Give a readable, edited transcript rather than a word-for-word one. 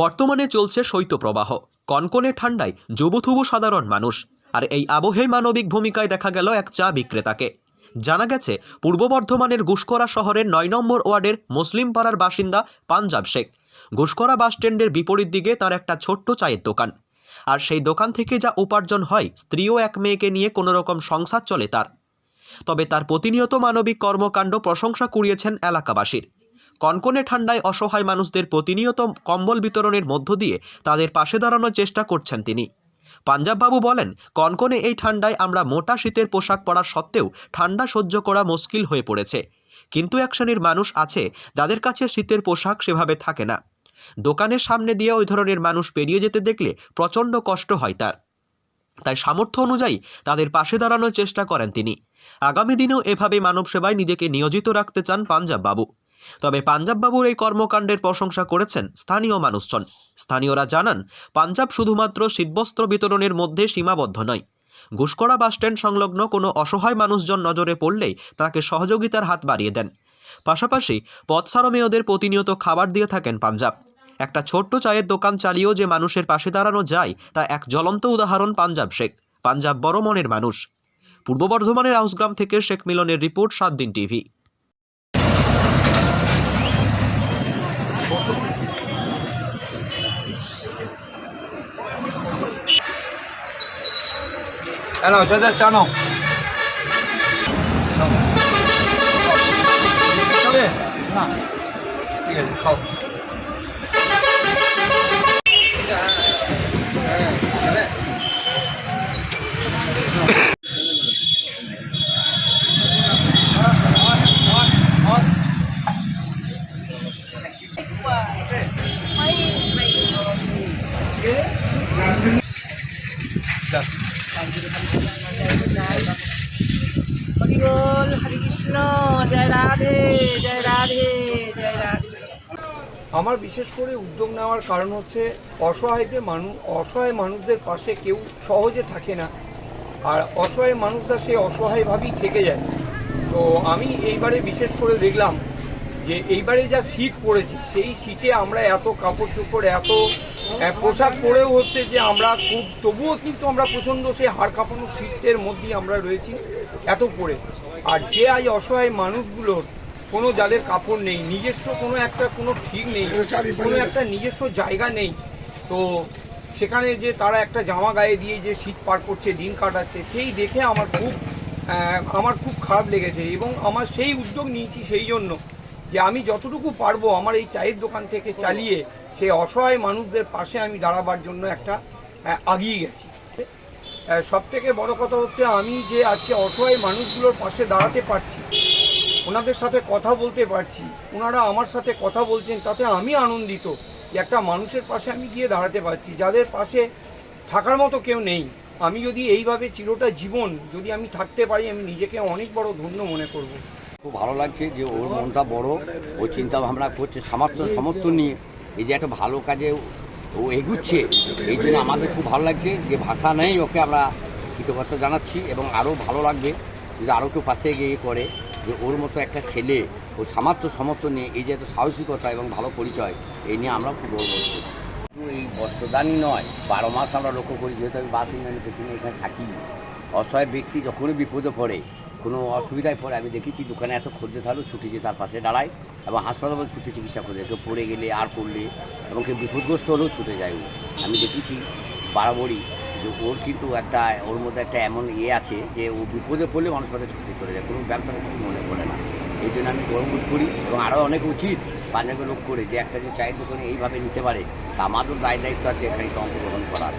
বর্তমানে চলছে শৈত্যপ্রবাহ। কনকনে ঠান্ডায় জুবুথুবু সাধারণ মানুষ। আর এই আবহে মানবিক ভূমিকায় দেখা গেল এক চা বিক্রেতাকে। জানা গেছে পূর্ব বর্ধমানের গুসকরা শহরের ৯ নম্বর ওয়ার্ডের মুসলিম পাড়ার বাসিন্দা পাঞ্জাব শেখ। গুসকরা বাসস্ট্যান্ডের বিপরীত দিকে তার একটা ছোট্ট চায়ের দোকান। আর সেই দোকান থেকে যা উপার্জন হয়, স্ত্রী ও এক মেয়েকে নিয়ে কোনো রকম সংসার চলে তার। তবে তার প্রতিনিয়ত মানবিক কর্মকাণ্ড প্রশংসা কুড়িয়েছেন এলাকাবাসীর। কনকনে ঠান্ডায় অসহায় মানুষদের প্রতিনিয়ত কম্বল বিতরণের মধ্য দিয়ে তাদের পাশে দাঁড়ানোর চেষ্টা করছেন তিনি। পাঞ্জাববাবু বলেন, কনকনে এই ঠান্ডায় আমরা মোটা শীতের পোশাক পরা সত্ত্বেও ঠান্ডা সহ্য করা মুশকিল হয়ে পড়েছে। কিন্তু এক শ্রেণীর মানুষ আছে যাদের কাছে শীতের পোশাক সেভাবে থাকে না। দোকানের সামনে দিয়ে ওই ধরনের মানুষ পেরিয়ে যেতে দেখলে প্রচণ্ড কষ্ট হয় তাই সামর্থ্য অনুযায়ী তাদের পাশে দাঁড়ানোর চেষ্টা করেন তিনি। আগামী দিনেও এভাবে মানব সেবায় নিজেকে নিয়োজিত রাখতে চান পাঞ্জাববাবু। তবে পাঞ্জাববাবুর এই কর্মকাণ্ডের প্রশংসা করেছেন স্থানীয় মানুষজন। স্থানীয়রা জানান, পাঞ্জাব শুধুমাত্র শীতবস্ত্র বিতরণের মধ্যে সীমাবদ্ধ নয়। গুসকরা বাসস্ট্যান্ড সংলগ্ন কোনো অসহায় মানুষজন নজরে পড়লেই তাকে সহযোগিতার হাত বাড়িয়ে দেন। পাশাপাশি পথসারমেয়দের প্রতিনিয়ত খাবার দিয়ে থাকেন পাঞ্জাব। একটা ছোট্ট চায়ের দোকান চালিয়েও যে মানুষের পাশে দাঁড়ানো যায়, তা এক জ্বলন্ত উদাহরণ পাঞ্জাব শেখ। পাঞ্জাব বড় মনের মানুষ। পূর্ব বর্ধমানের আউসগ্রাম থেকে শেখ মিলনের রিপোর্ট, 7 দিন টিভি। Ano, চাচা চা নাও। চলে না, ঠিক আছে খাও। হরি বল, হরে কৃষ্ণ, জয় রাধে, জয় রাধে, জয় রাধে। আমার বিশেষ করে উদ্যোগ নেওয়ার কারণ হচ্ছে অসহায় মানুষদের পাশে কেউ সহজে থাকে না, আর অসহায় মানুষরা সে অসহায়ভাবেই থেকে যায়। তো আমি এইবারে বিশেষ করে দেখলাম যে এইবারে যা শীত পড়েছে, সেই শীতে আমরা এত কাপড় চোপড়, এত পোশাক পরেও হচ্ছে যে আমরা তবুও কিন্তু আমরা প্রচণ্ড সেই হাড় কাঁপানো শীতের মধ্যেই আমরা রয়েছি এত পরে। আর যে আজ অসহায় মানুষগুলোর কোনো যাদের কাপড় নেই, নিজস্ব কোনো ঠিক নেই, কোনো একটা নিজস্ব জায়গা নেই, তো সেখানে যে তারা একটা জামা গায়ে দিয়ে যে শীত পার করছে, দিন কাটাচ্ছে, সেই দেখে আমার খুব খারাপ লেগেছে। এবং আমার সেই উদ্যোগ নিয়েছি সেই জন্য যে আমি যতটুকু পারবো আমার এই চায়ের দোকান থেকে চালিয়ে সেই অসহায় মানুষদের পাশে আমি দাঁড়াবার জন্য একটা আগিয়ে গেছি। সবথেকে বড় কথা হচ্ছে আমি যে আজকে অসহায় মানুষগুলোর পাশে দাঁড়াতে পারছি, ওনাদের সাথে কথা বলতে পারছি, ওনারা আমার সাথে কথা বলছেন, তাতে আমি আনন্দিত যে একটা মানুষের পাশে আমি গিয়ে দাঁড়াতে পারছি যাদের পাশে থাকার মতো কেউ নেই। আমি যদি এইভাবে চিরটা জীবন যদি আমি থাকতে পারি, আমি নিজেকে অনেক বড় ধন্য মনে করব। খুব ভালো লাগছে যে ওর মনটা বড়, ও চিন্তা ভাবনা করছে সমর্থন নিয়ে এই যে একটা ভালো কাজে ও এগুচ্ছে। এই জন্য আমাদের খুব ভালো লাগছে, যে ভাষা নেই ওকে আমরা কৃতজ্ঞতা জানাচ্ছি। এবং আরও ভালো লাগবে যদি আরও কেউ পাশে গিয়ে করে, যে ওর মতো একটা ছেলে ও সমর্থন নিয়ে এই যে এত সাহসিকতা এবং ভালো পরিচয়, এই নিয়ে আমরা খুব গর্ব করছি। এই বস্ত্রদানই নয়, 12 মাস আমরা লক্ষ্য করি, যেহেতু আমি বাস ইউনিয়নের পেছনে এখানে থাকি, অসহায় ব্যক্তি যখনই বিপদে পড়ে, কোনো অসুবিধায় পড়ে, আমি দেখেছি দোকানে এত খদ্দের থাকলেও ছুটে যে তার পাশে দাঁড়ায় এবং হাসপাতালে ছুটে চিকিৎসা করে দেয়। কেউ পড়ে গেলে আর পড়লে এবং কেউ বিপদগ্রস্ত হলেও ছুটে যায়। আমি দেখেছি বাড়াবাড়ি যে ওর কিন্তু ওর মধ্যে একটা এমন আছে যে ও বিপদে পড়লে মানুষ সাথে ছুটে চলে যায়, কোনো ব্যবসাকে কিছু মনে পড়ে না। এই জন্য আমি গর্ববোধ করি এবং আরও অনেক উচিত পাঞ্জাবে লোক করে যে একটা যে চায়ের দোকানে এইভাবে নিতে পারে, তা আমাদের দায় দায়িত্ব আছে এখানে অংশগ্রহণ করার।